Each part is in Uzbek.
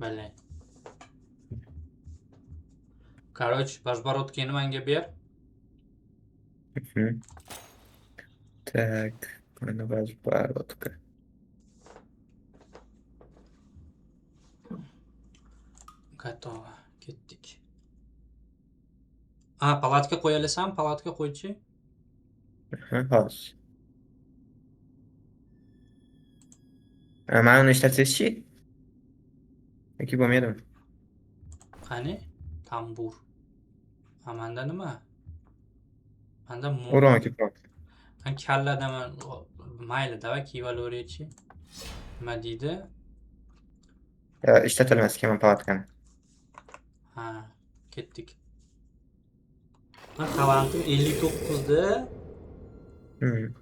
Belay. Короче, Bajborotkini menga ber. Мгм. Так, mana Bajborotka. Готово. Ketdik. Palatka qo'yalasan, palatka qo'ychi. Aha, hozir. Mana uni ishlatishchi? Yoki bo'lmaydimi? Qani? Tambur. Manda nima? Manda O'rog'i ko'proq. kalladaman. Mayli, давай kiyolaveraychi. Nima deydi? Ishlatilmas kema palatkani. Ha, ketdik. Talentim 59'da. Hmm.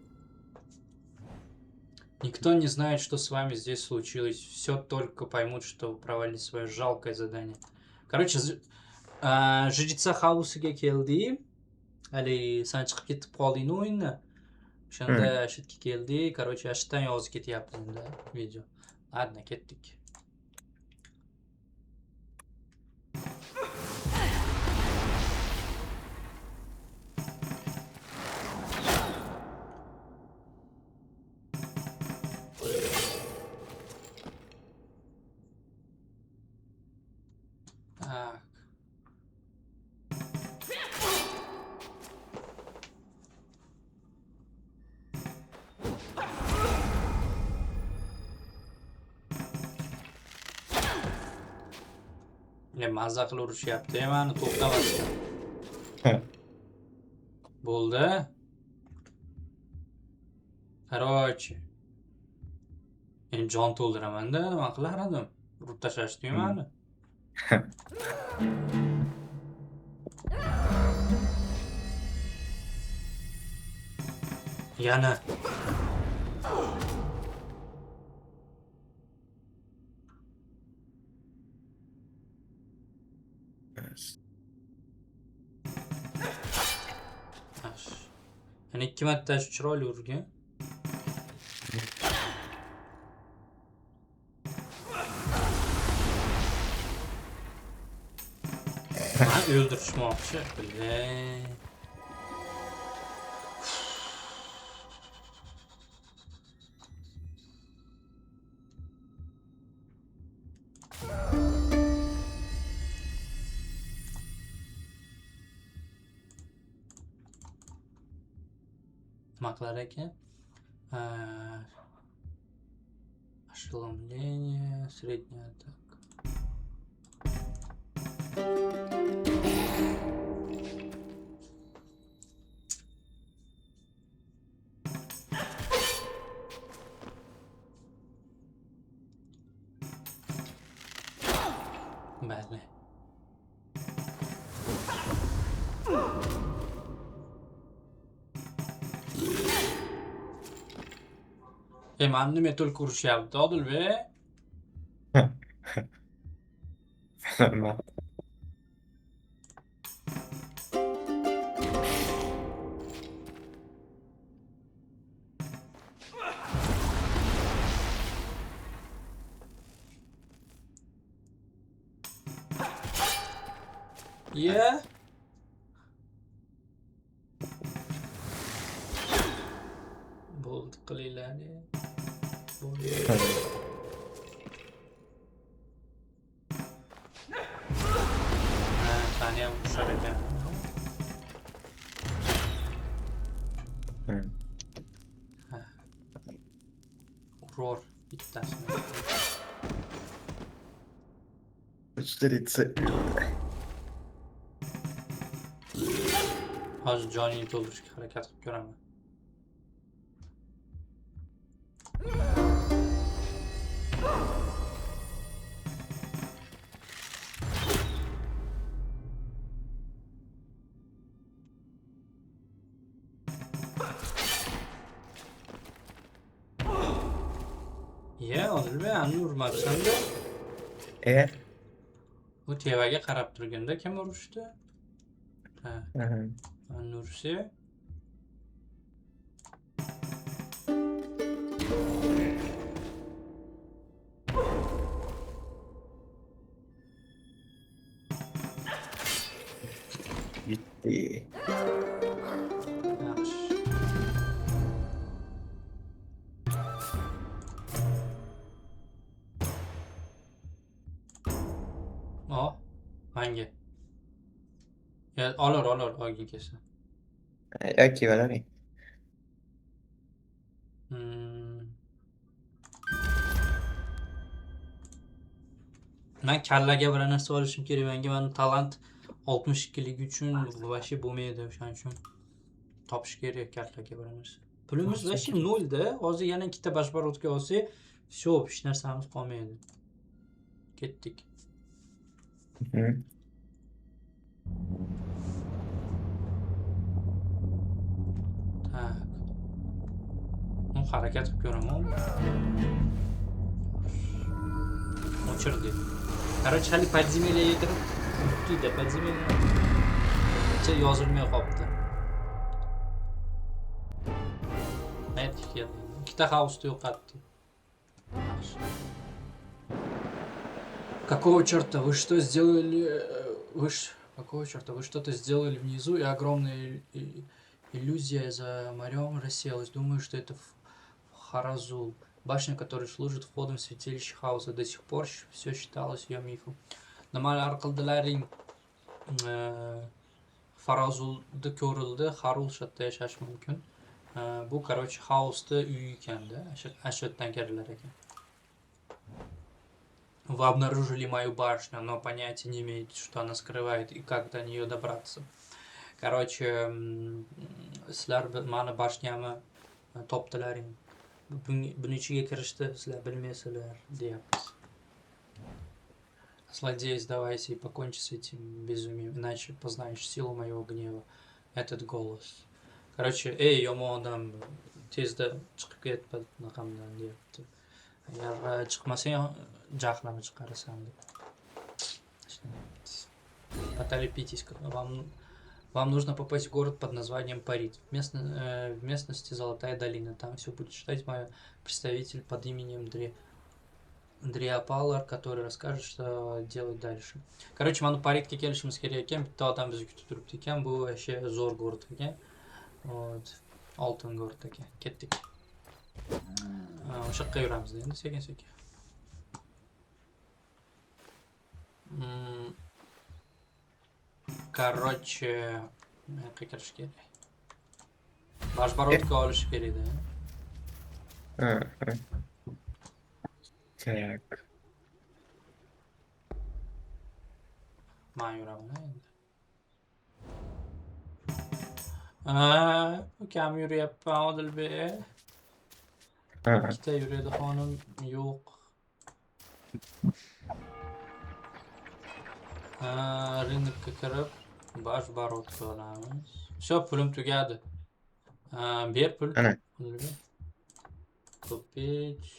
Никто не знает, что с вами здесь случилось. Все только поймут, что вы провалили свое жалкое задание. Короче, жреца Хаусиga keldik. Hali sen chiqib ketib qolding o'yindan. O'shanda Hmm. shitga keldik. Короче, ashitdan yozib ketyapmiz endi video. Ладно, ketdik. Так. Mazza qilib urishyapti. Mani to'xtamasdan. Bo'ldi. Короче. Men jon to'ldiramanda nima qilar edim? Urib tashlashdi-yu mani. Yana. Yani 2 marta chiroyli urgan. Mani o'ldirishmoqchi. Bilay. Nima qilar ekan? Ошеломление, средняя атака. Vale. Mani nima только urishyapti, Odilbek? Yeah. Bo'ldi, qilinglar. Sani ham urushar ekan. Urur bittasini. 30. Hozir joningni to'ldirishga harakat qilib ko'raman. Odilbek, ani urmabsan-da. Bu tevaga qarab turganda kim urishdi? Ha. Ani ursa. İyi. Yaxshi. O, manga. Ya, olur, olgin kelsa. Yoki bo'lavering. Men kallaga bir narsa olishim kerak. Mani talant 62lik uchun vashi bo'lmaydi, o'shaning uchun topish kerak kallaga bir narsa. Pulimiz vashi 0 da. Hozir yana ikkita bashbarodka olsak, всё, hech narsamiz qolmaydi. Ketdik. Mhm. Tak. Harakat qilib ko'raman. O'chirdi. Короче, hali подземельеga kirib, tuyda podземелье yozilmay qolibdi. Aytdik keldi. Ikkita house yo'qotdi. Yaxshi. Какого черта? Вы что сделали? Какого черта? Вы что-то сделали внизу, и огромная иллюзия за морем рассеялась. Думаю, что это Харазул. Башня, которая служит входом в святилище хаоса. До сих пор все считалось ее мифом. Nimalar qildilaring? Farazulda ko'rildi. Harul shatda yashash mumkin. Bu, короче, хаосda uy ekanda. Ashu yerdan keldilar ekan. Вы обнаружили мою башню, но понятия не имеете, что она скрывает и как до нее добраться. Короче, sizlar mani bashniyamni topdilaring. Buning ichiga kirishdi, sizlar bilmaysizlar, deyapmiz. Злодей, сдавайся и покончи с этим безумием, иначе познаешь силу моего гнева. Этот голос. Короче, yomon odam, tezda chiqib ket bunaqamdan deyapti. Agar chiqmasang, jahlim chiqarasan deb. Поторопитесь, вам нужно попасть в город под названием Парит. В местности Золотая долина. Там все будет ждать мой представитель под именем Дриапалар, который расскажет, что делать дальше. Короче, mana Paritga kelishimiz kerak ekan. Bitta odam bizni kutib turibdi ekan. Bu вообще zo'r город ekan. Вот. Oltin город ekan. Ketdik. O'sha yoqqa yuramiz endi sekin-sekin. Короче, yoqqa kirish kerak. Bashbarodka olish kerak-da. Так. Men yuraman endi. Ukam yuryapman, Odilbek. Ikkita yuradi xonim, yo'q. Rынокka kirib, bashbarodka olamiz. Всё, pulim tugadi. Ber pul. Ana. Купить.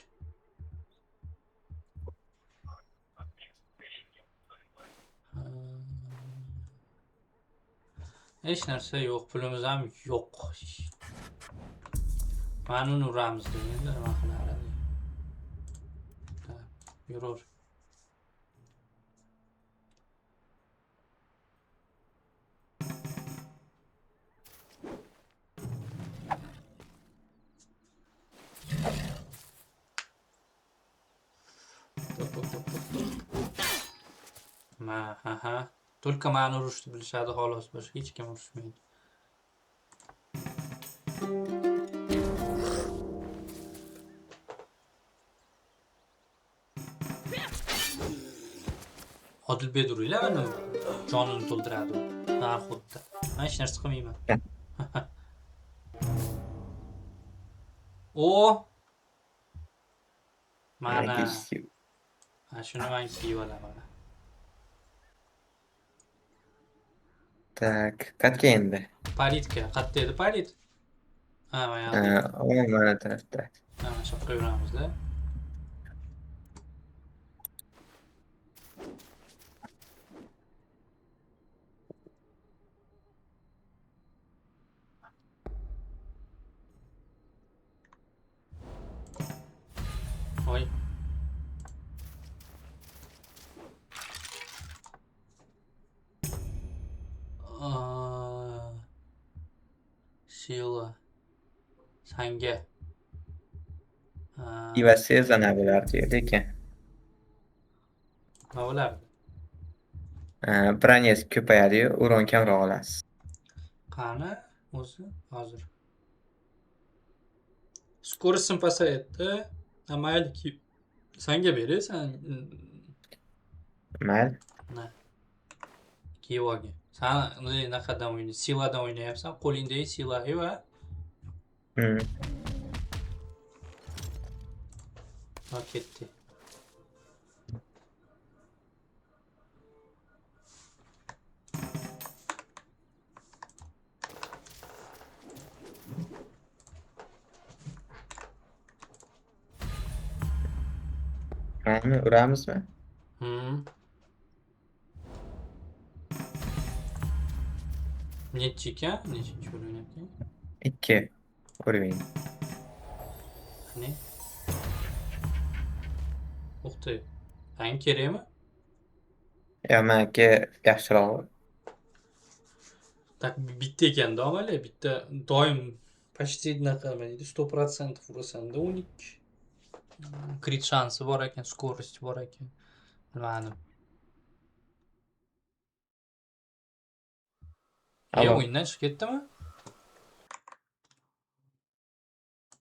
Hech narsa yo'q, pulimiz ham yo'q. Mana uni uramiz endi, nima qilaradi? Yurur. Aha. Только mani urishni bilishadi xolos, boshqa hech kim urishmaydi. Odilbek uringlar, uni jonini to'ldiradi. Har xuddi. Men hech narsa qilmayman. O! Mana. Shuni men kiyib olaman. Так, qayerga endi? Paritga. Qayerda edi Parit? Mana Mana tarafda. shu yoqqa yuramizda. Voy. Sila. Sanga. Iva Sezana bo'lardi lekin Nima bo'lardi? bronez ko'payadi-yu, uron kamroq olasiz. Qani o'zi hozir. Скоростim pasayadi. Mayli, sanga berasan. Mayli. Na. Kiyoga. Sen naqadan o'ynaysan? Siladan o'ynayapsan. Qo'lingdagi sila va Hmm. ketdi. Qani, uramizmi? Nechi ekan? Nechinchi o'ynayapsan? 2 uravering. Qani? O'qti. Sen kerakmi? Yo, menga yaxshiroq. Tak bitta ekanda amali, bitta doim почти naqa nima deydi, 100% urasanda 12. Crit shansi bor ekan, skorosti bor ekan. Bilmadim. Alo. O'yindan chiqib ketdimi?